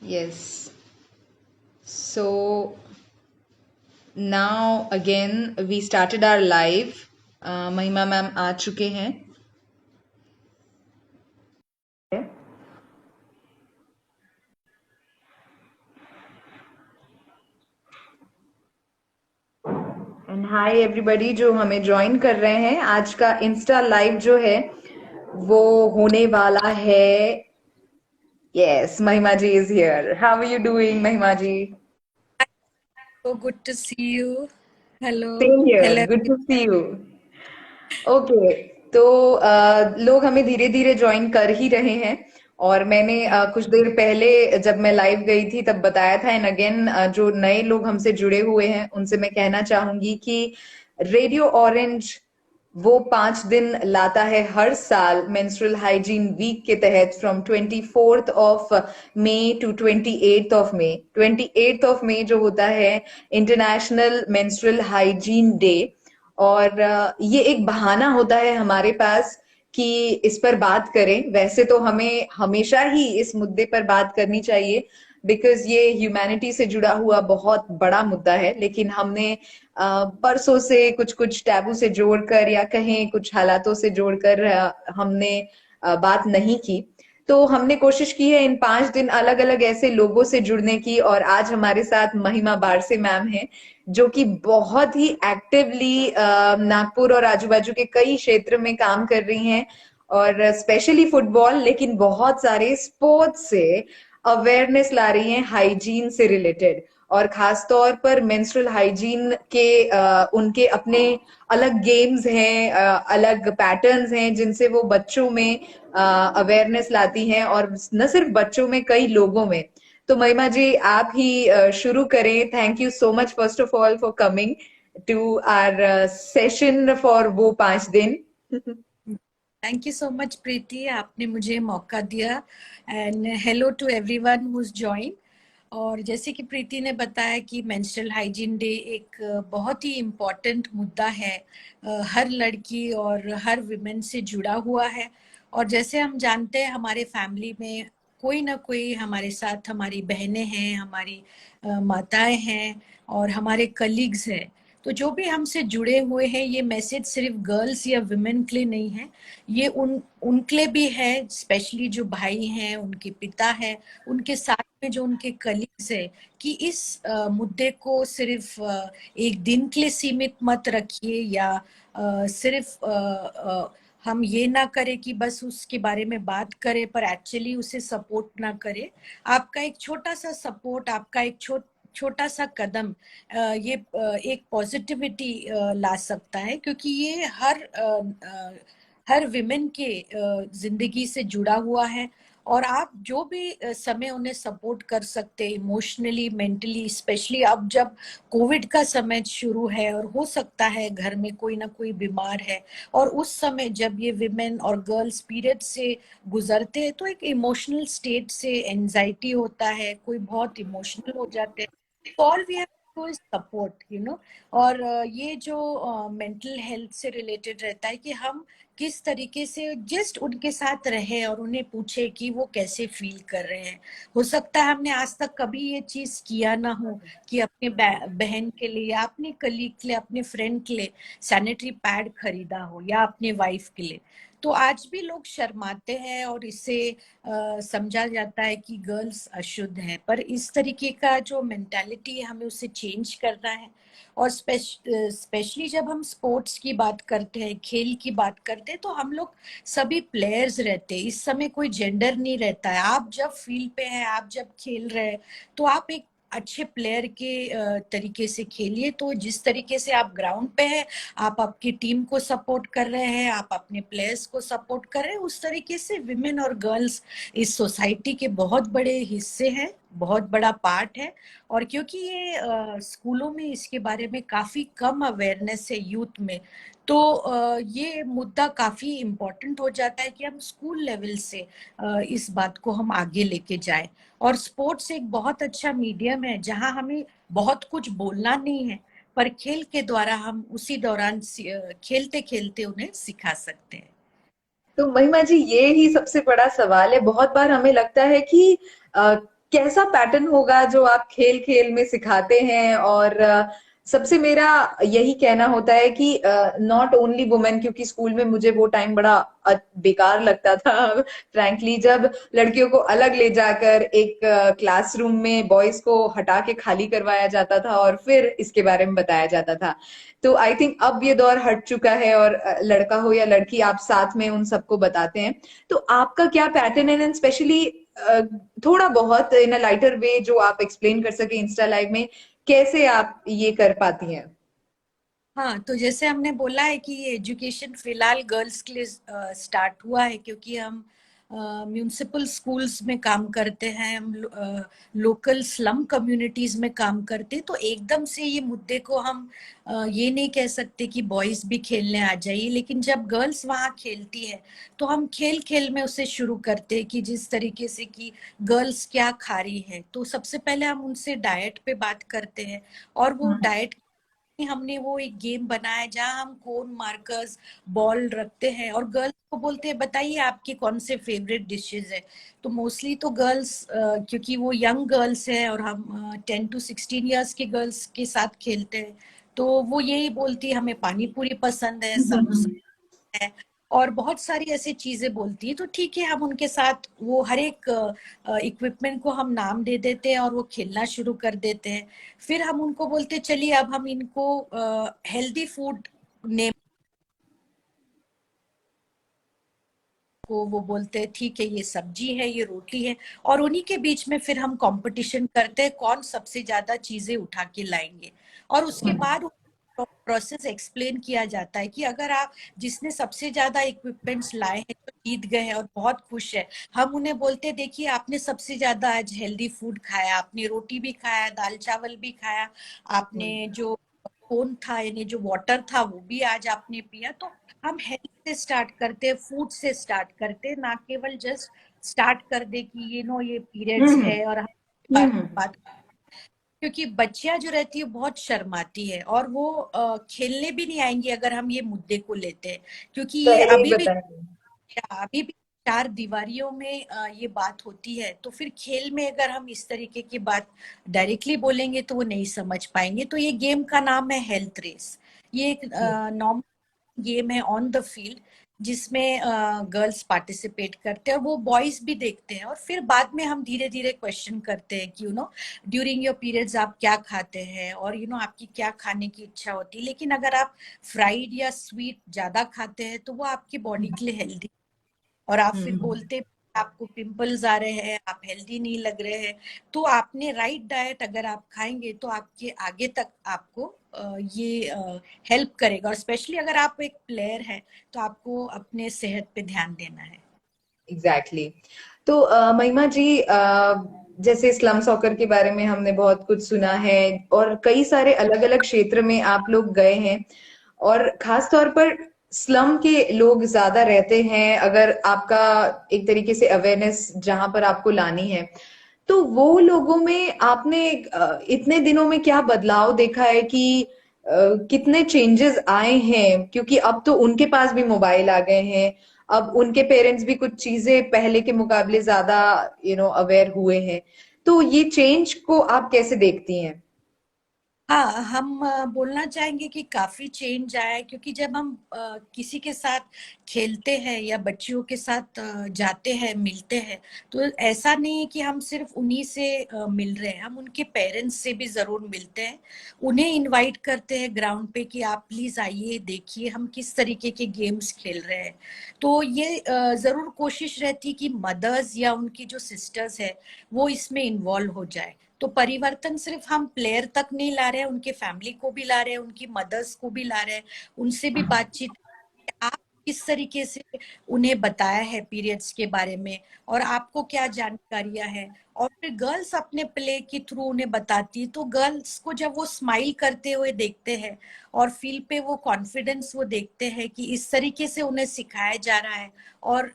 Yes. So now again we started our live. महिमा ma'am आ चुके हैं. एंड हाय एवरीबॉडी जो हमें ज्वाइन कर रहे हैं. आज का इंस्टा लाइव जो है वो होने वाला है. Yes, Mahima ji is here. How are you doing Mahima ji? So good to see you. Hello. Same here. Hello. Good to see you. Okay. तो लोग हमें धीरे धीरे ज्वाइन कर ही रहे हैं. और मैंने कुछ देर पहले जब मैं लाइव गई थी तब बताया था. एंड अगेन जो नए लोग हमसे जुड़े हुए हैं उनसे मैं कहना चाहूंगी कि रेडियो ऑरेंज वो 5 दिन लाता है हर साल मेंस्ट्रुअल हाइजीन वीक के तहत from 24th of May to 28th of May. 28th of May जो होता है इंटरनेशनल मेंस्ट्रुअल हाइजीन डे. और ये एक बहाना होता है हमारे पास कि इस पर बात करें. वैसे तो हमें हमेशा ही इस मुद्दे पर बात करनी चाहिए बिकॉज ये ह्यूमैनिटी से जुड़ा हुआ बहुत बड़ा मुद्दा है. लेकिन हमने परसों से कुछ कुछ टैबू से जोड़कर या कहें कुछ हालातों से जोड़कर हमने बात नहीं की. तो हमने कोशिश की है इन 5 दिन अलग अलग ऐसे लोगों से जुड़ने की. और आज हमारे साथ महिमा बारसे मैम हैं जो कि बहुत ही एक्टिवली नागपुर और आजू बाजू के कई क्षेत्र में काम कर रही हैं. और स्पेशली फुटबॉल लेकिन बहुत सारे स्पोर्ट्स से अवेयरनेस ला रही हैं हाइजीन से रिलेटेड. और खास तौर पर मेंस्ट्रुअल हाइजीन के उनके अपने अलग गेम्स हैं, अलग पैटर्न्स हैं जिनसे वो बच्चों में अवेयरनेस लाती हैं. और न सिर्फ बच्चों में, कई लोगों में. तो महिमा जी आप ही शुरू करें. Thank you so much first of all for coming to our session for वो 5 दिन. Thank you so much, Preeti. आपने मुझे मौका दिया. And hello to everyone who's joined. और जैसे कि प्रीति ने बताया कि मेंस्ट्रुअल हाइजीन डे एक बहुत ही इम्पोर्टेंट मुद्दा है. हर लड़की और हर विमेन से जुड़ा हुआ है. और जैसे हम जानते हैं हमारे फैमिली में कोई ना कोई हमारे साथ, हमारी बहनें हैं, हमारी माताएं हैं और हमारे कलीग्स हैं. तो जो भी हमसे जुड़े हुए हैं, ये मैसेज सिर्फ गर्ल्स या विमेन के लिए नहीं है, ये उनके लिए भी है. स्पेशली जो भाई हैं, उनके पिता हैं, उनके साथ में जो उनके कलीग्स है, कि इस मुद्दे को सिर्फ एक दिन के लिए सीमित मत रखिए या सिर्फ हम ये ना करें कि बस उसके बारे में बात करें पर एक्चुअली उसे सपोर्ट ना करें. आपका एक छोटा सा सपोर्ट, आपका एक छोटा सा कदम ये एक पॉजिटिविटी ला सकता है. क्योंकि ये हर विमेन के जिंदगी से जुड़ा हुआ है. और आप जो भी समय उन्हें सपोर्ट कर सकते हैं इमोशनली, मेंटली, स्पेशली अब जब कोविड का समय शुरू है और हो सकता है घर में कोई ना कोई बीमार है, और उस समय जब ये विमेन और गर्ल्स पीरियड से गुजरते हैं तो एक इमोशनल स्टेट से एंजाइटी होता है, कोई बहुत इमोशनल हो जाते हैं. All we have to support, you know. और ये जो मेंटल हेल्थ से रिलेटेड रहता है कि हम किस तरीके से जस्ट उनके साथ रहे और उन्हें पूछे कि वो कैसे फील कर रहे हैं. हो सकता है हमने आज तक कभी ये चीज किया ना हो कि अपने बहन के लिए या अपने कलीग के लिए, अपने फ्रेंड के लिए सैनिटरी पैड खरीदा हो या अपने वाइफ के लिए. तो आज भी लोग शर्माते हैं और इससे समझा जाता है कि गर्ल्स अशुद्ध है. पर इस तरीके का जो मेंटालिटी है हमें उसे चेंज करना है. और स्पेशली जब हम स्पोर्ट्स की बात करते हैं, खेल की बात करते हैं, तो हम लोग सभी प्लेयर्स रहते हैं. इस समय कोई जेंडर नहीं रहता है. आप जब फील्ड पे हैं, आप जब खेल रहे हैं, तो आप एक अच्छे प्लेयर के तरीके से खेलिए. तो जिस तरीके से आप ग्राउंड पे हैं, आप आपकी टीम को सपोर्ट कर रहे हैं, आप अपने प्लेयर्स को सपोर्ट कर रहे हैं, उस तरीके से विमेन और गर्ल्स इस सोसाइटी के बहुत बड़े हिस्से हैं, बहुत बड़ा पार्ट है. और क्योंकि ये स्कूलों में इसके बारे में काफी कम अवेयरनेस है यूथ में, तो ये मुद्दा काफी इम्पोर्टेंट हो जाता है कि हम स्कूल लेवल से इस बात को हम आगे लेके जाए. और स्पोर्ट्स एक बहुत अच्छा मीडियम है जहां हमें बहुत कुछ बोलना नहीं है, पर खेल के द्वारा हम उसी दौरान खेलते खेलते उन्हें सिखा सकते हैं. तो महिमा जी ये ही सबसे बड़ा सवाल है. बहुत बार हमें लगता है कि कैसा पैटर्न होगा जो आप खेल खेल में सिखाते हैं? और सबसे मेरा यही कहना होता है कि नॉट ओनली वुमेन, क्योंकि स्कूल में मुझे वो टाइम बड़ा बेकार लगता था फ्रैंकली, जब लड़कियों को अलग ले जाकर एक क्लासरूम में बॉयज को हटा के खाली करवाया जाता था और फिर इसके बारे में बताया जाता था। तो आई थिंक अब ये दौर हट चुका है और लड़का हो या लड़की आप साथ में उन सबको बताते हैं। तो आपका क्या पैटर्न है, एंड स्पेशली थोड़ा बहुत इन अ लाइटर वे जो आप एक्सप्लेन कर सके इंस्टा लाइव में, कैसे आप ये कर पाती हैं? हाँ, तो जैसे हमने बोला है कि ये एजुकेशन फिलहाल गर्ल्स के लिए स्टार्ट हुआ है, क्योंकि हम म्यूनिसिपल स्कूल्स में काम करते हैं, हम लोकल स्लम कम्युनिटीज में काम करते हैं, तो एकदम से ये मुद्दे को हम ये नहीं कह सकते कि बॉयज भी खेलने आ जाइए। लेकिन जब गर्ल्स वहाँ खेलती है तो हम खेल खेल में उसे शुरू करते हैं कि जिस तरीके से कि गर्ल्स क्या खा रही है, तो सबसे पहले हम उनसे डाइट पे बात करते हैं। और वो डाइट, हमने वो एक गेम बनाया है जहाँ हम कोन मार्कर्स बॉल रखते हैं और गर्ल्स को बोलते हैं बताइए आपके कौन से फेवरेट डिशेस है। तो मोस्टली तो गर्ल्स, क्योंकि वो यंग गर्ल्स है और हम 10 to 16 ईयर्स के गर्ल्स के साथ खेलते हैं, तो वो यही बोलती है हमें पानी पूरी पसंद है, समोसा है, और बहुत सारी ऐसी चीजें बोलती है। तो ठीक है, हम उनके साथ वो हर एक इक्विपमेंट को हम नाम दे देते हैं और वो खेलना शुरू कर देते हैं। फिर हम उनको बोलते हैं चलिए अब हम इनको हेल्दी फूड नेम को, वो बोलते हैं ठीक है ये सब्जी है, ये रोटी है, और उन्हीं के बीच में फिर हम कंपटीशन करते हैं कौन सबसे ज्यादा चीजें उठा के लाएंगे। और उसके बाद प्रोसेस एक्सप्लेन किया जाता है कि अगर आप जिसने सबसे ज्यादा इक्विपमेंट्स लाए हैं तो जीत गए हैं और बहुत खुश है, हम उन्हें बोलते हैं देखिए आपने सबसे ज्यादा आज हेल्दी फूड खाया, आपने रोटी भी खाया, दाल चावल भी खाया, आपने जो कोन था यानी जो वाटर था वो भी आज आपने पिया। तो हम हेल्थ से स्टार्ट करते हैं, फूड से स्टार्ट करते हैं, ना केवल जस्ट स्टार्ट कर दे कि ये पीरियड्स हम्म। है और हम हम्म। बात। क्योंकि बच्चियां जो रहती है बहुत शर्माती है और वो खेलने भी नहीं आएंगी अगर हम ये मुद्दे को लेते हैं, क्योंकि ये पहले ही अभी भी बताएंगे। चार दीवारियों में ये बात होती है। तो फिर खेल में अगर हम इस तरीके की बात डायरेक्टली बोलेंगे तो वो नहीं समझ पाएंगे। तो ये गेम का नाम है हेल्थ रेस। ये एक नॉर्मल गेम है ऑन द फील्ड, जिसमें गर्ल्स पार्टिसिपेट करते हैं और वो बॉयज भी देखते हैं। और फिर बाद में हम धीरे धीरे क्वेश्चन करते हैं कि ड्यूरिंग योर पीरियड्स आप क्या खाते हैं और आपकी क्या खाने की इच्छा होती है। लेकिन अगर आप फ्राइड या स्वीट ज्यादा खाते हैं तो वो आपकी बॉडी के लिए हेल्दी, और आप फिर हम्म। बोलते आपको पिंपल्स आ रहे हैं, आप हेल्दी नहीं लग रहे हैं। तो आपने राइट डाइट अगर आप खाएंगे तो आपके आगे तक आपको ये हेल्प करेगा। और स्पेशली अगर आप एक प्लेयर है तो आपको अपने सेहत पे ध्यान देना है। Exactly exactly. तो महिमा जी, जैसे स्लम सॉकर के बारे में हमने बहुत कुछ सुना है और कई सारे अलग अलग क्षेत्र में आप लोग गए हैं, और खास तौर पर स्लम के लोग ज्यादा रहते हैं। अगर आपका एक तरीके से अवेयरनेस जहां पर आपको लानी है, तो वो लोगों में आपने इतने दिनों में क्या बदलाव देखा है कि कितने चेंजेस आए हैं? क्योंकि अब तो उनके पास भी मोबाइल आ गए हैं, अब उनके पेरेंट्स भी कुछ चीजें पहले के मुकाबले ज्यादा अवेयर हुए हैं। तो ये चेंज को आप कैसे देखती हैं? हाँ, हम बोलना चाहेंगे कि काफी चेंज आया है, क्योंकि जब हम किसी के साथ खेलते हैं या बच्चियों के साथ जाते हैं, मिलते हैं, तो ऐसा नहीं है कि हम सिर्फ उन्हीं से मिल रहे हैं, हम उनके पेरेंट्स से भी जरूर मिलते हैं। उन्हें इनवाइट करते हैं ग्राउंड पे कि आप प्लीज आइए, देखिए हम किस तरीके के गेम्स खेल रहे हैं। तो ये जरूर कोशिश रहती है कि मदर्स या उनकी जो सिस्टर्स है वो इसमें इन्वॉल्व हो जाए। तो परिवर्तन सिर्फ हम प्लेयर तक नहीं ला रहे हैं, उनके फैमिली को भी ला रहे हैं, उनकी मदर्स को भी ला रहे हैं, उनसे भी बातचीत। आप किस तरीके से उन्हें बताया है पीरियड्स के बारे में और आपको क्या जानकारियां हैं। और फिर गर्ल्स अपने प्ले के थ्रू उन्हें बताती है, तो गर्ल्स को जब वो स्माइल करते हुए देखते हैं और फील्ड पे वो कॉन्फिडेंस वो देखते हैं कि इस तरीके से उन्हें सिखाया जा रहा है और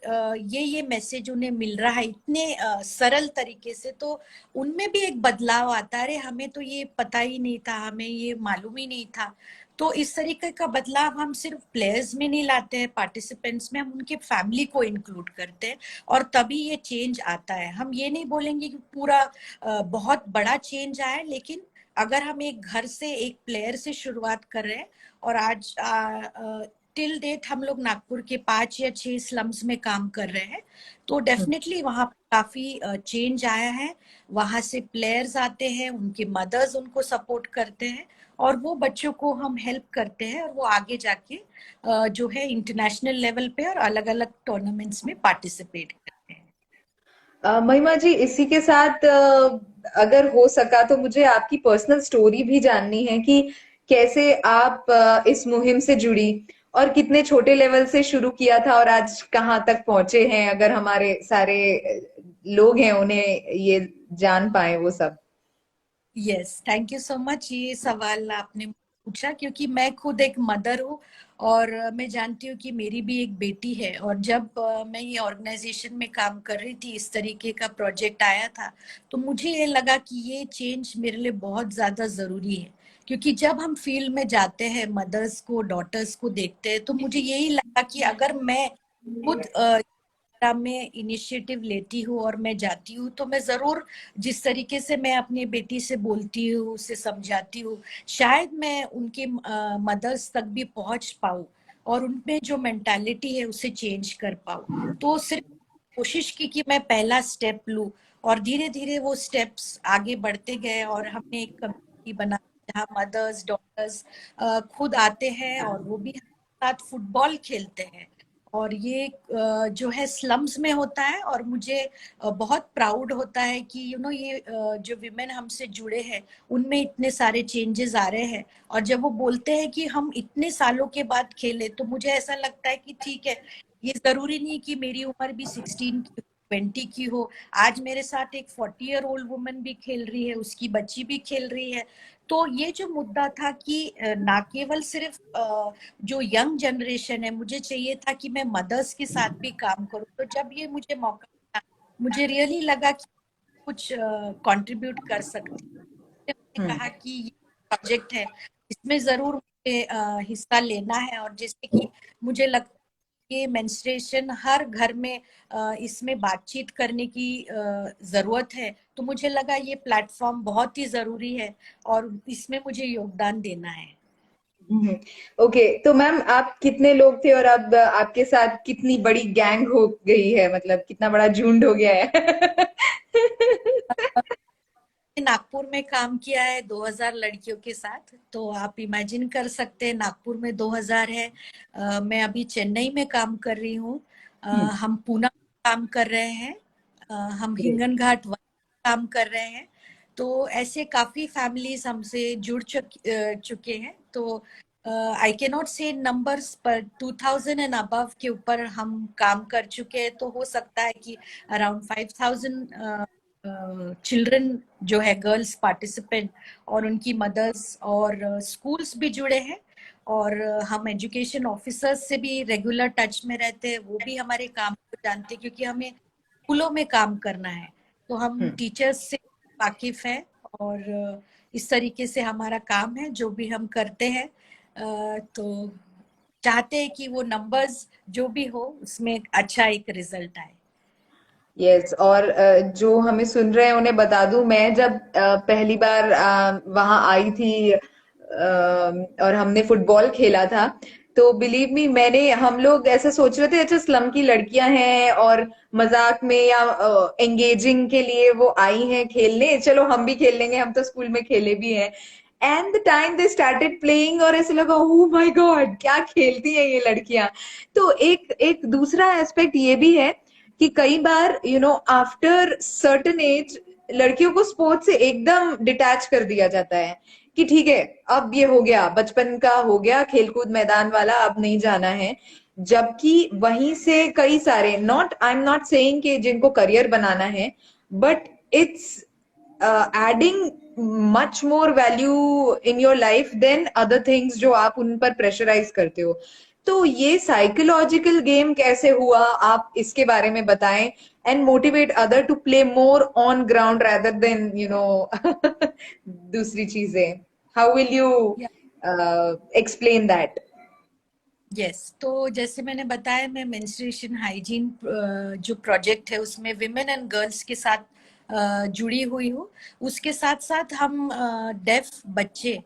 ये मैसेज उन्हें मिल रहा है इतने सरल तरीके से, तो उनमें भी एक बदलाव आता है। अरे हमें तो ये पता ही नहीं था, हमें ये मालूम ही नहीं था। तो इस तरीके का बदलाव हम सिर्फ प्लेयर्स में नहीं लाते हैं, पार्टिसिपेंट्स में, हम उनके फैमिली को इंक्लूड करते हैं और तभी ये चेंज आता है। हम ये नहीं बोलेंगे कि पूरा बहुत बड़ा चेंज आया, लेकिन अगर हम एक घर से, एक प्लेयर से शुरुआत कर रहे हैं और आज टिल डेट हम लोग नागपुर के 5 या 6 स्लम्स में काम कर रहे हैं, तो डेफिनेटली वहाँ काफी चेंज आया है। वहां से प्लेयर्स आते हैं, उनके मदर्स उनको सपोर्ट करते हैं और वो बच्चों को हम हेल्प करते हैं और वो आगे जाके जो है इंटरनेशनल लेवल पे और अलग अलग टूर्नामेंट्स में पार्टिसिपेट करते हैं। महिमा जी, इसी के साथ अगर हो सका तो मुझे आपकी पर्सनल स्टोरी भी जाननी है कि कैसे आप इस मुहिम से जुड़ी और कितने छोटे लेवल से शुरू किया था और आज कहाँ तक पहुंचे हैं, अगर हमारे सारे लोग हैं उन्हें ये जान पाए वो सब। Yes, thank you so much. ये सवाल आपने पूछा क्योंकि मैं खुद एक मदर हूँ और मैं जानती हूँ कि मेरी भी एक बेटी है। और जब मैं ये ऑर्गेनाइजेशन में काम कर रही थी, इस तरीके का प्रोजेक्ट आया था, तो मुझे ये लगा कि ये चेंज मेरे लिए बहुत ज्यादा जरूरी है। क्योंकि जब हम फील्ड में जाते हैं, मदर्स को, डॉटर्स को देखते हैं, तो मुझे यही लगा कि अगर मैं खुद मैं इनिशिएटिव लेती हूँ और मैं जाती हूँ, तो मैं जरूर, जिस तरीके से मैं अपनी बेटी से बोलती हूँ, उसे समझाती हूँ, शायद मैं उनके मदर्स तक भी पहुंच पाऊँ और उनमें जो मेंटालिटी है उसे चेंज कर पाऊँ। तो सिर्फ कोशिश की कि मैं पहला स्टेप लूँ और धीरे धीरे वो स्टेप्स आगे बढ़ते गए और हमने एक कम्युनिटी बना जहाँ मदर्स, डॉटर्स खुद आते हैं और वो भी हमारे साथ फुटबॉल खेलते हैं। और ये जो है स्लम्स में होता है और मुझे बहुत प्राउड होता है कि ये जो विमेन हमसे जुड़े हैं, उनमें इतने सारे चेंजेस आ रहे हैं। और जब वो बोलते हैं कि हम इतने सालों के बाद खेले, तो मुझे ऐसा लगता है कि ठीक है, ये जरूरी नहीं कि मेरी उम्र भी 16 की, 20 की हो। आज मेरे साथ एक 40-year-old वुमन भी खेल रही है, उसकी बच्ची भी खेल रही है। तो ये जो मुद्दा था कि ना केवल सिर्फ जो यंग जनरेशन है, मुझे चाहिए था कि मैं मदर्स के साथ भी काम करूं। तो जब ये मुझे मौका मिला, मुझे रियली लगा कि कुछ कंट्रीब्यूट कर सकती हूं। मैंने हम्म। कहा कि ये प्रोजेक्ट है, इसमें जरूर मुझे हिस्सा लेना है। और जैसे कि मुझे लगता है कि मेंस्ट्रुएशन हर घर में इसमें बातचीत करने की जरूरत है, तो मुझे लगा ये प्लेटफॉर्म बहुत ही जरूरी है और इसमें मुझे योगदान देना है। ओके, तो मैम आप कितने लोग थे और अब आपके साथ कितनी बड़ी गैंग हो गई है, मतलब कितना बड़ा झुंड हो गया है? नागपुर में काम किया है 2000 लड़कियों के साथ, तो आप इमेजिन कर सकते हैं नागपुर में 2000 है। मैं अभी चेन्नई में काम कर रही हूँ। हम पूना में काम कर रहे हैं। हम ग्रेट। हिंगन घाट काम कर रहे हैं। तो ऐसे काफी फैमिलीज हमसे जुड़ चुके हैं। तो आई कैन नॉट से नंबर्स, पर 2000 एंड अबव के ऊपर हम काम कर चुके हैं। तो हो सकता है कि अराउंड 5000 चिल्ड्रन जो है, गर्ल्स पार्टिसिपेंट, और उनकी मदर्स और स्कूल्स भी जुड़े हैं। और हम एजुकेशन ऑफिसर्स से भी रेगुलर टच में रहते हैं, वो भी हमारे काम को जानते हैं क्योंकि हमें स्कूलों में काम करना है। तो हम टीचर्स से वाकिफ है और इस तरीके से हमारा काम है जो भी हम करते हैं। तो चाहते हैं कि वो नंबर्स जो भी हो उसमें एक अच्छा एक रिजल्ट आए। यस, और जो हमें सुन रहे हैं उन्हें बता दूं, मैं जब पहली बार वहां आई थी और हमने फुटबॉल खेला था, तो बिलीव मी, मैंने हम लोग ऐसे सोच रहे थे अच्छा स्लम की लड़कियां हैं और मजाक में या एंगेजिंग के लिए वो आई हैं खेलने, चलो हम भी खेल लेंगे, हम तो स्कूल में खेले भी हैं। And the time they started playing और ऐसे लगा ओह माय गॉड क्या खेलती हैं ये लड़कियां। तो एक एक दूसरा एस्पेक्ट ये भी है कि कई बार आफ्टर सर्टन एज लड़कियों को स्पोर्ट्स से एकदम डिटैच कर दिया जाता है कि ठीक है अब ये हो गया, बचपन का हो गया, खेलकूद मैदान वाला अब नहीं जाना है। जबकि वहीं से कई सारे, not I am not saying कि जिनको करियर बनाना है, but it's adding much more value in your life than other things जो आप उन पर प्रेशराइज करते हो। तो ये साइकोलॉजिकल गेम कैसे हुआ, आप इसके बारे में बताएं, and motivate other to play more on ground rather than दूसरी चीजें। How will you explain that. Yes तो जैसे मैंने बताया, मैं मेंस्ट्रुएशन हाइजीन जो प्रोजेक्ट है उसमें विमेन एंड गर्ल्स के साथ जुड़ी हुई हूँ। उसके साथ साथ हम डेफ बच्चे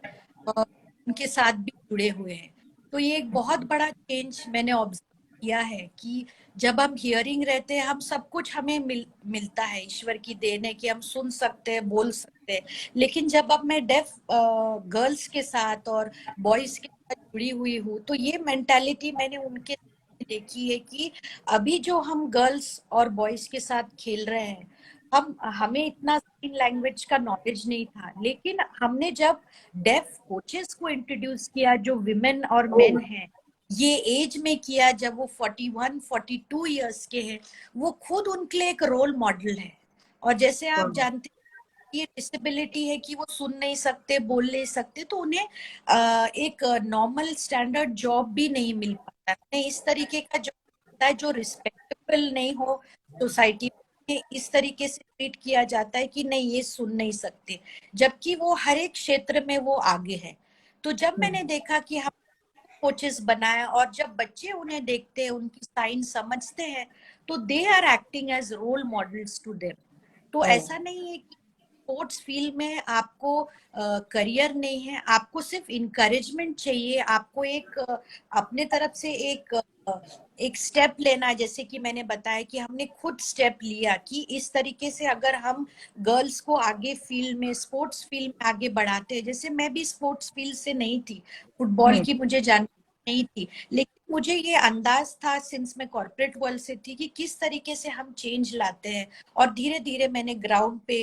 उनके साथ भी जुड़े हुए हैं। तो ये एक बहुत बड़ा चेंज मैंने ऑब्जर्व किया है कि जब हम हियरिंग रहते हैं, हम सब कुछ हमें मिलता है, ईश्वर की देन है कि हम सुन सकते हैं, बोल सकते हैं। लेकिन जब अब मैं डेफ गर्ल्स के साथ और बॉयज के साथ जुड़ी हुई हूँ, तो ये मेंटालिटी मैंने उनके देखी है कि अभी जो हम गर्ल्स और बॉयज के साथ खेल रहे हैं, हमें इतना साइन लैंग्वेज का नॉलेज नहीं था, लेकिन हमने जब डेफ कोचेस को इंट्रोड्यूस किया जो विमेन और Oh, मेन हैं, ये एज में किया जब वो 41-42 इयर्स के हैं, वो खुद उनके लिए एक रोल मॉडल है। और जैसे आप wow. जानते ये डिसेबिलिटी है कि वो सुन नहीं सकते, बोल नहीं सकते, तो उन्हें एक नॉर्मल स्टैंडर्ड जॉब भी नहीं मिल पाता है। उन्हें इस तरीके का जॉब मिलता है जो रिस्पेक्टेबल नहीं हो सोसाइटी में, इस तरीके से ट्रीट किया जाता है कि नहीं ये सुन नहीं सकते, जबकि वो हर एक क्षेत्र में वो आगे है। तो जब मैंने देखा कि हम कोचेस बनाया और जब बच्चे उन्हें देखते हैं, उनकी साइन समझते हैं, तो they are acting as role models to them. तो Oh. ऐसा नहीं है कि स्पोर्ट्स फील्ड में आपको करियर नहीं है, आपको सिर्फ इंकरेजमेंट चाहिए, आपको एक अपने तरफ से एक स्टेप लेना है। जैसे कि मैंने बताया कि हमने खुद स्टेप लिया कि इस तरीके से अगर हम गर्ल्स को आगे फील्ड में, स्पोर्ट्स फील्ड में आगे बढ़ाते हैं। जैसे मैं भी स्पोर्ट्स फील्ड से नहीं थी, फुटबॉल Hmm. की मुझे जानकारी नहीं थी, लेकिन मुझे ये अंदाज था सिंस मैं कॉर्पोरेट वर्ल्ड से थी कि किस तरीके से हम चेंज लाते हैं। और धीरे धीरे मैंने ग्राउंड पे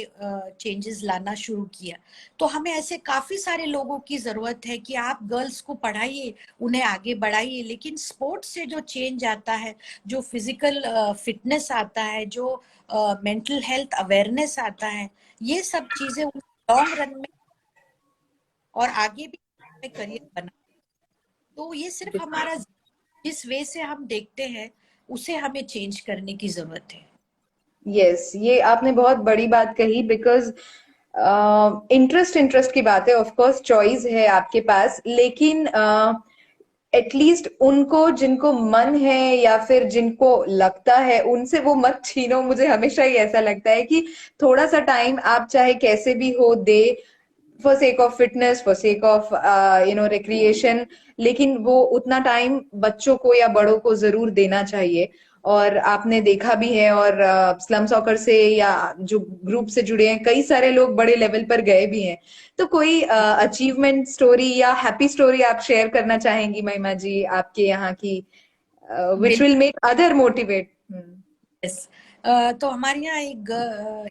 चेंजेस लाना शुरू किया। तो हमें ऐसे काफी सारे लोगों की जरूरत है कि आप गर्ल्स को पढ़ाइए, उन्हें आगे बढ़ाइए, लेकिन स्पोर्ट्स से जो चेंज आता है, जो फिजिकल फिटनेस आता है, जो मेंटल हेल्थ अवेयरनेस आता है, ये सब चीजें लॉन्ग रन में और आगे भी करियर बना। तो ये सिर्फ हमारा जिस वे से हम देखते हैं उसे हमें चेंज करने की जरूरत है। यस, ये आपने बहुत बड़ी बात कही, बिकॉज इंटरेस्ट इंटरेस्ट की बात है, ऑफ कोर्स चॉइस है आपके पास, लेकिन एटलीस्ट उनको जिनको मन है या फिर जिनको लगता है उनसे वो मत छीनो। मुझे हमेशा ही ऐसा लगता है कि थोड़ा सा टाइम आप चाहे कैसे भी हो दे, for sake of fitness, for sake of recreation, लेकिन वो उतना टाइम बच्चों को या बड़ों को जरूर देना चाहिए। और आपने देखा भी है, और स्लम सॉकर से या जो ग्रुप से जुड़े हैं कई सारे लोग बड़े लेवल पर गए भी हैं। तो कोई अचीवमेंट स्टोरी या हैप्पी स्टोरी आप शेयर करना चाहेंगी महिमा जी, आपके यहाँ की, which will make other motivate? Yes, तो हमारे यहाँ एक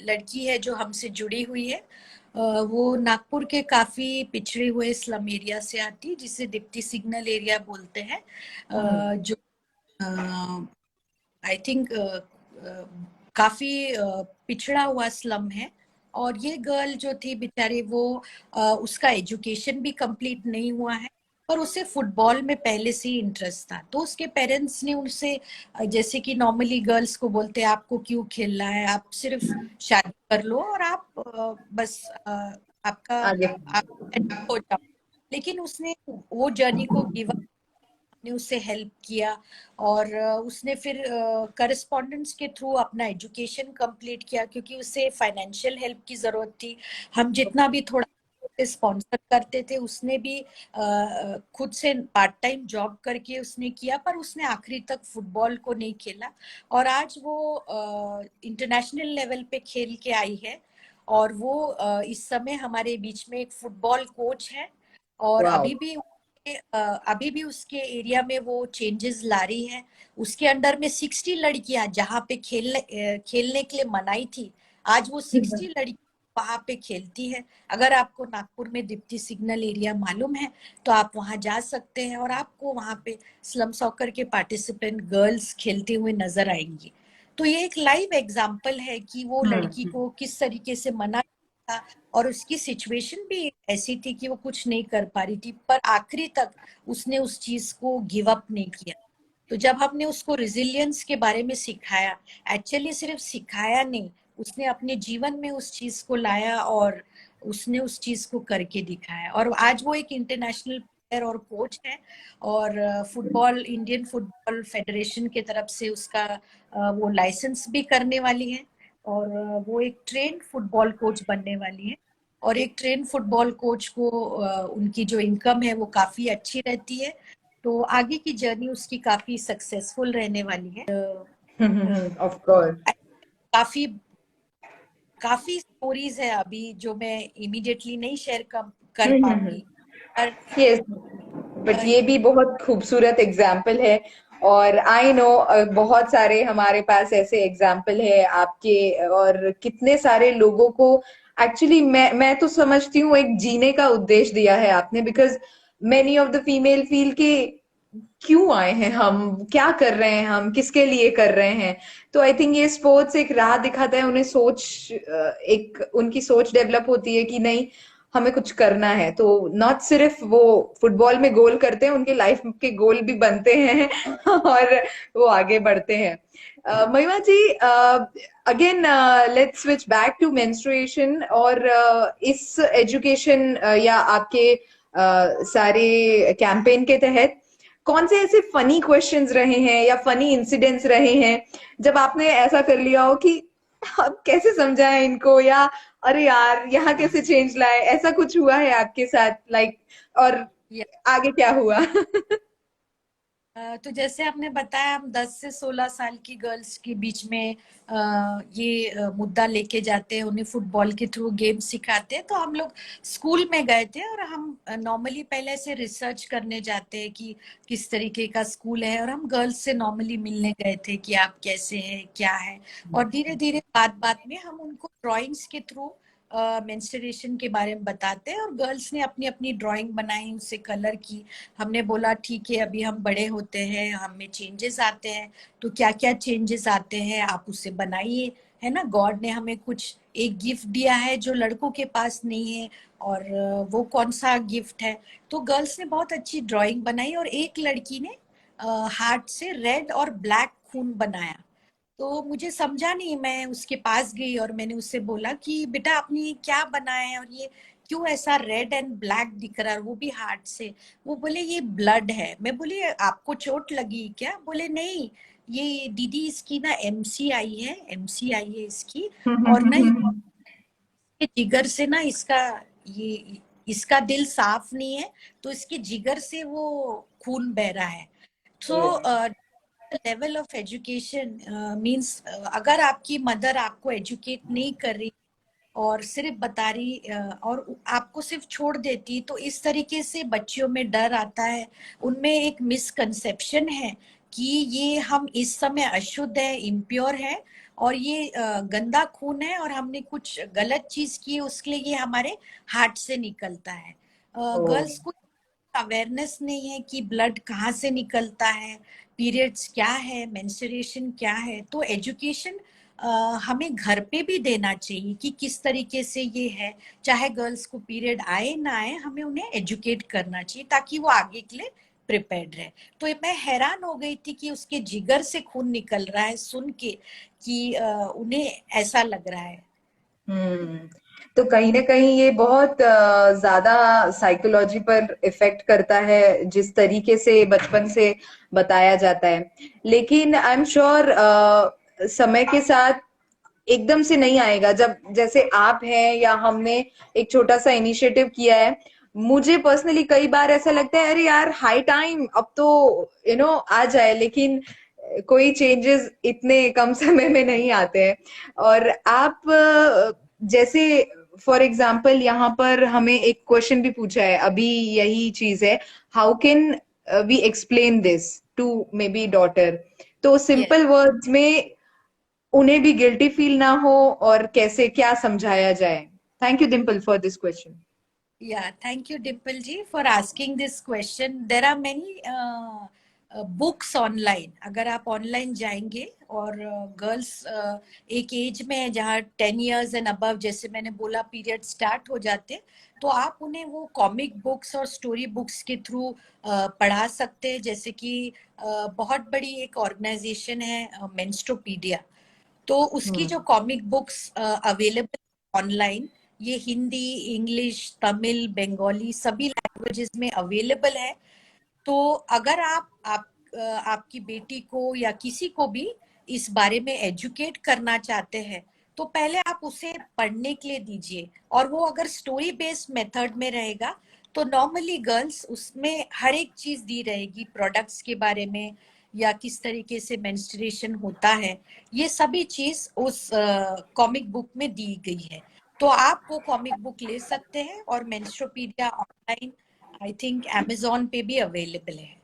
लड़की है जो हमसे जुड़ी हुई है। वो नागपुर के काफी पिछड़े हुए स्लम एरिया से आती है, जिसे दीप्ति सिग्नल एरिया बोलते हैं। जो आई थिंक काफी पिछड़ा हुआ स्लम है। और ये गर्ल जो थी बेचारी, वो उसका एजुकेशन भी कंप्लीट नहीं हुआ है, पर उसे फुटबॉल में पहले से ही इंटरेस्ट था। तो उसके पेरेंट्स ने उनसे जैसे कि नॉर्मली गर्ल्स को बोलते हैं आपको क्यों खेलना है, आप सिर्फ शादी कर लो और आप बस आपका आगे। आप हो जाओ। लेकिन उसने वो जर्नी को गिव ने उससे हेल्प किया, और उसने फिर करस्पॉन्डेंस के थ्रू अपना एजुकेशन कंप्लीट किया, क्योंकि उसे फाइनेंशियल हेल्प की जरूरत थी। हम जितना भी थोड़ा स्पॉन्सर करते थे, उसने भी खुद से पार्ट टाइम जॉब करके उसने किया, पर उसने आखिरी तक फुटबॉल को नहीं खेला। और आज वो इंटरनेशनल लेवल पे खेल के आई है, और वो इस समय हमारे बीच में एक फुटबॉल कोच है। और वाओ। अभी भी उसके एरिया में वो चेंजेस ला रही है। उसके अंडर में 60 लड़कियां, जहाँ पे खेलने के लिए मनाई थी, आज वो 60 लड़की वहां पे खेलती है। अगर आपको नागपुर में दीप्ति सिग्नल एरिया मालूम है, तो आप वहां जा सकते हैं और आपको वहां पे स्लम सॉकर के पार्टिसिपेंट गर्ल्स खेलते हुए नजर आएंगी। तो ये एक लाइव एग्जाम्पल है कि वो लड़की को किस तरीके से मना था, और उसकी सिचुएशन भी ऐसी थी कि वो कुछ नहीं कर पा रही थी, पर आखिरी तक उसने उस चीज को गिव अप नहीं किया। तो जब हमने उसको रिजिलियंस के बारे में सिखाया, एक्चुअली सिर्फ सिखाया नहीं, उसने अपने जीवन में उस चीज को लाया और उसने उस चीज को करके दिखाया, और आज वो एक इंटरनेशनल प्लेयर और कोच है, और फुटबॉल, इंडियन फुटबॉल फेडरेशन के तरफ से उसका वो लाइसेंस भी करने वाली है, और वो एक ट्रेन फुटबॉल कोच बनने वाली है। और एक ट्रेन फुटबॉल कोच को उनकी जो इनकम है वो काफी अच्छी रहती है, तो आगे की जर्नी उसकी काफी सक्सेसफुल रहने वाली है। Of course. काफी काफी स्टोरीज है अभी जो मैं इमीडिएटली नहीं शेयर कर पाऊंगी, पर यस, बट ये भी बहुत खूबसूरत एग्जाम्पल है। और आई नो बहुत सारे हमारे पास ऐसे एग्जाम्पल है आपके, और कितने सारे लोगों को एक्चुअली मैं तो समझती हूँ एक जीने का उद्देश्य दिया है आपने, because many of the female feel के क्यों आए हैं, हम क्या कर रहे हैं, हम किसके लिए कर रहे हैं। तो आई थिंक ये स्पोर्ट्स एक राह दिखाता है उन्हें, सोच एक उनकी सोच डेवलप होती है कि नहीं हमें कुछ करना है। तो नॉट सिर्फ वो फुटबॉल में गोल करते हैं, उनके लाइफ के गोल भी बनते हैं और वो आगे बढ़ते हैं। Mahima ji, again let's switch back to menstruation, और इस एजुकेशन या आपके सारे कैंपेन के तहत कौन से ऐसे फनी क्वेश्चंस रहे हैं या फनी इंसिडेंट्स रहे हैं जब आपने ऐसा कर लिया हो कि अब कैसे समझाएं इनको, या अरे यार यहाँ कैसे चेंज लाए, ऐसा कुछ हुआ है आपके साथ लाइक, और आगे क्या हुआ? तो जैसे आपने बताया, हम 10 से 16 साल की गर्ल्स के बीच में ये मुद्दा लेके जाते हैं, उन्हें फुटबॉल के थ्रू गेम सिखाते हैं। तो हम लोग स्कूल में गए थे, और हम नॉर्मली पहले से रिसर्च करने जाते हैं कि किस तरीके का स्कूल है, और हम गर्ल्स से नॉर्मली मिलने गए थे कि आप कैसे हैं, क्या है। और धीरे धीरे बात बात में हम उनको ड्राइंग्स के थ्रू मेंस्ट्रुएशन के बारे में बताते हैं, और गर्ल्स ने अपनी अपनी ड्राइंग बनाई, उससे कलर की। हमने बोला ठीक है, अभी हम बड़े होते हैं, हमें चेंजेस आते हैं, तो क्या क्या चेंजेस आते हैं आप उससे बनाइए, है ना। गॉड ने हमें कुछ एक गिफ्ट दिया है जो लड़कों के पास नहीं है, और वो कौन सा गिफ्ट है। तो गर्ल्स ने बहुत अच्छी ड्राइंग बनाई, और एक लड़की ने हार्ट से रेड और ब्लैक खून बनाया। तो मुझे समझा नहीं, मैं उसके पास गई और मैंने उससे बोला कि बेटा आपने ये क्या बनाया है, और ये क्यों ऐसा रेड एंड ब्लैक दिख रहा है, वो भी हार्ट से। वो बोले ये ब्लड है। मैं बोली आपको चोट लगी क्या? बोले नहीं, ये दीदी इसकी ना एमसीआई है, एमसीआई है इसकी, और ना ये जिगर से ना इसका, ये इसका दिल साफ नहीं है, तो इसके जिगर से वो खून बह रहा है। सो लेवल ऑफ एजुकेशन मीन्स, अगर आपकी मदर आपको एजुकेट नहीं कर रही और सिर्फ बता रही और आपको सिर्फ छोड़ देती, तो इस तरीके से बच्चियों में डर आता है, उनमें एक मिसकंसेप्शन है कि ये हम इस समय अशुद्ध है, इम्प्योर है, और ये गंदा खून है, और हमने कुछ गलत चीज की उसके लिए ये हमारे हार्ट से निकलता है। गर्ल्स को अवेयरनेस नहीं है कि ब्लड कहाँ से निकलता है, पीरियड्स क्या है, मेंस्ट्रुएशन क्या है। तो एजुकेशन हमें घर पे भी देना चाहिए कि किस तरीके से ये है, चाहे गर्ल्स को पीरियड आए ना आए, हमें उन्हें एजुकेट करना चाहिए ताकि वो आगे के लिए प्रिपेयर्ड रहे। तो मैं हैरान हो गई थी कि उसके जिगर से खून निकल रहा है सुन के, कि उन्हें ऐसा लग रहा है। हम्म। तो कहीं ना कहीं ये बहुत ज्यादा साइकोलॉजी पर इफेक्ट करता है जिस तरीके से बचपन से बताया जाता है। लेकिन आई एम श्योर समय के साथ एकदम से नहीं आएगा, जब जैसे आप हैं या हमने एक छोटा सा इनिशिएटिव किया है। मुझे पर्सनली कई बार ऐसा लगता है अरे यार हाई टाइम अब तो आ जाए, लेकिन कोई चेंजेस इतने कम समय में नहीं आते हैं। और आप जैसे फॉर एग्जाम्पल यहाँ पर हमें एक क्वेश्चन भी पूछा है अभी, यही चीज है, how can we explain this to maybe daughter. तो Yes. सिंपल वर्ड्स में उन्हें भी गिल्टी फील ना हो, और कैसे क्या समझाया जाए। Thank you Dimple for this question. Yeah, thank you, Dimple ji, for asking this question. There are many books online. अगर आप ऑनलाइन जाएंगे, और गर्ल्स एक एज में है जहाँ 10 years एंड अबव, जैसे मैंने बोला, पीरियड स्टार्ट हो जाते, तो आप उन्हें वो कॉमिक बुक्स और स्टोरी बुक्स के थ्रू पढ़ा सकते हैं। जैसे कि बहुत बड़ी एक ऑर्गेनाइजेशन है मेंस्ट्रोपीडिया, तो उसकी जो कॉमिक बुक्स अवेलेबल ऑनलाइन, ये हिंदी, इंग्लिश, तमिल, बंगाली सभी लैंग्वेजेस में अवेलेबल है। तो अगर आपकी बेटी को या किसी को भी इस बारे में एजुकेट करना चाहते हैं तो पहले आप उसे पढ़ने के लिए दीजिए। और वो अगर स्टोरी बेस्ड मेथड में रहेगा तो नॉर्मली गर्ल्स उसमें हर एक चीज दी रहेगी, प्रोडक्ट्स के बारे में या किस तरीके से मेंस्ट्रुएशन होता है, ये सभी चीज उस कॉमिक बुक में दी गई है। तो आप वो कॉमिक बुक ले सकते हैं और मेंस्ट्रोपीडिया ऑनलाइन आई थिंक अमेजोन पे भी अवेलेबल है।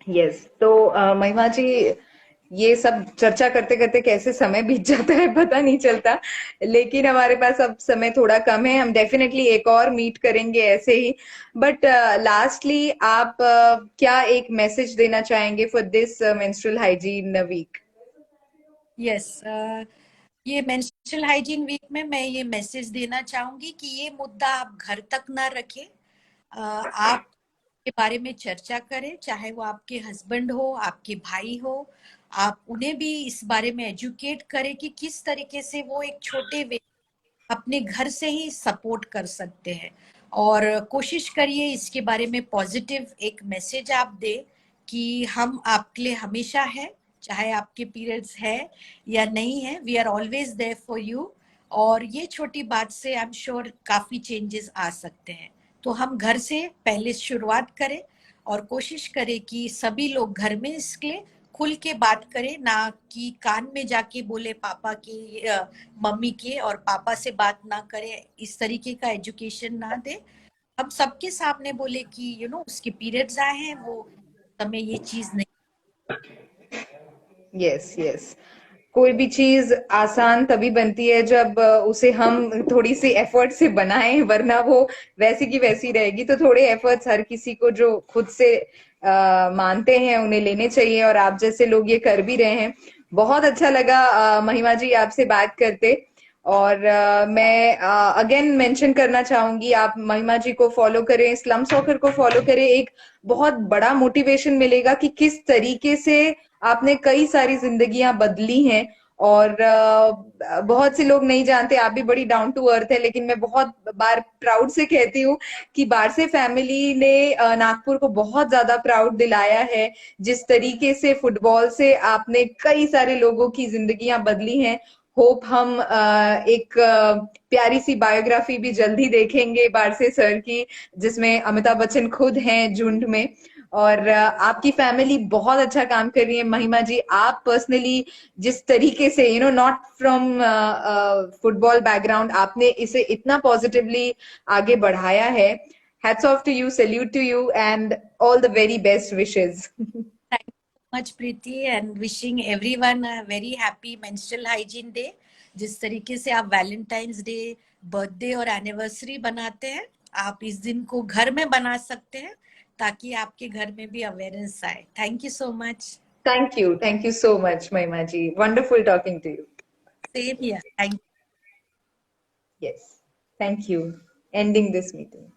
यस, तो महिमा जी, ये सब चर्चा करते करते कैसे समय बीत जाता है पता नहीं चलता, लेकिन हमारे पास अब समय थोड़ा कम है। हम डेफिनेटली एक और मीट करेंगे ऐसे ही। बट लास्टली आप क्या एक मैसेज देना चाहेंगे for this menstrual hygiene week? Yes, ये मेंस्ट्रुअल हाइजीन वीक में मैं ये मैसेज देना चाहूंगी कि ये मुद्दा आप घर तक ना रखें। आप के बारे में चर्चा करें, चाहे वो आपके हस्बैंड हो, आपके भाई हो, आप उन्हें भी इस बारे में एजुकेट करें कि किस तरीके से वो एक छोटे वे अपने घर से ही सपोर्ट कर सकते हैं। और कोशिश करिए इसके बारे में पॉजिटिव एक मैसेज आप दे कि हम आपके लिए हमेशा है, चाहे आपके पीरियड्स है या नहीं है, we are always there for you. और ये छोटी बात से आई एम श्योर काफी चेंजेस आ सकते हैं। तो हम घर से पहले शुरुआत करें और कोशिश करें कि सभी लोग घर में इसके लिए खुल के बात करें, ना कि कान में जाके बोले पापा के मम्मी के और पापा से बात ना करे, इस तरीके का एजुकेशन ना दे। हम सबके सामने बोले कि उसके पीरियड्स आए हैं, वो समय ये चीज नहीं। Yes, yes. कोई भी चीज आसान तभी बनती है जब उसे हम थोड़ी सी एफर्ट से बनाएं, वरना वो वैसी की वैसी रहेगी। तो थोड़े एफर्ट्स हर किसी को जो खुद से मानते हैं उन्हें लेने चाहिए, और आप जैसे लोग ये कर भी रहे हैं। बहुत अच्छा लगा महिमा जी आपसे बात करते। और मैं अगेन मेंशन करना चाहूंगी, आप महिमा जी को फॉलो करें, स्लम सॉकर को फॉलो करें। एक बहुत बड़ा मोटिवेशन मिलेगा कि किस तरीके से आपने कई सारी जिंदगियां बदली हैं। और बहुत से लोग नहीं जानते, आप भी बड़ी डाउन टू अर्थ है, लेकिन मैं बहुत बार प्राउड से कहती हूँ कि बारसे फैमिली ने नागपुर को बहुत ज्यादा प्राउड दिलाया है। जिस तरीके से फुटबॉल से आपने कई सारे लोगों की जिंदगियां बदली हैं। होप हम एक प्यारी सी बायोग्राफी भी जल्दी देखेंगे बारसे सर की, जिसमें अमिताभ बच्चन खुद हैं झुंड में। और आपकी फैमिली बहुत अच्छा काम कर रही है महिमा जी। आप पर्सनली जिस तरीके से नॉट फ्रॉम फुटबॉल बैकग्राउंड, आपने इसे इतना पॉजिटिवली आगे बढ़ाया है। Hats off to you, salute to you, and all the very best wishes. Thank you much Preeti and wishing everyone a very happy menstrual hygiene day. जिस तरीके से आप वैलेंटाइंस डे, बर्थडे और एनिवर्सरी बनाते हैं, आप इस दिन को घर में बना सकते हैं ताकि आपके घर में भी अवेयरनेस आए। Thank you so much. Thank you so much, Mahima ji. Wonderful talking to you. Same here, thank Yes, thank you. Ending this meeting.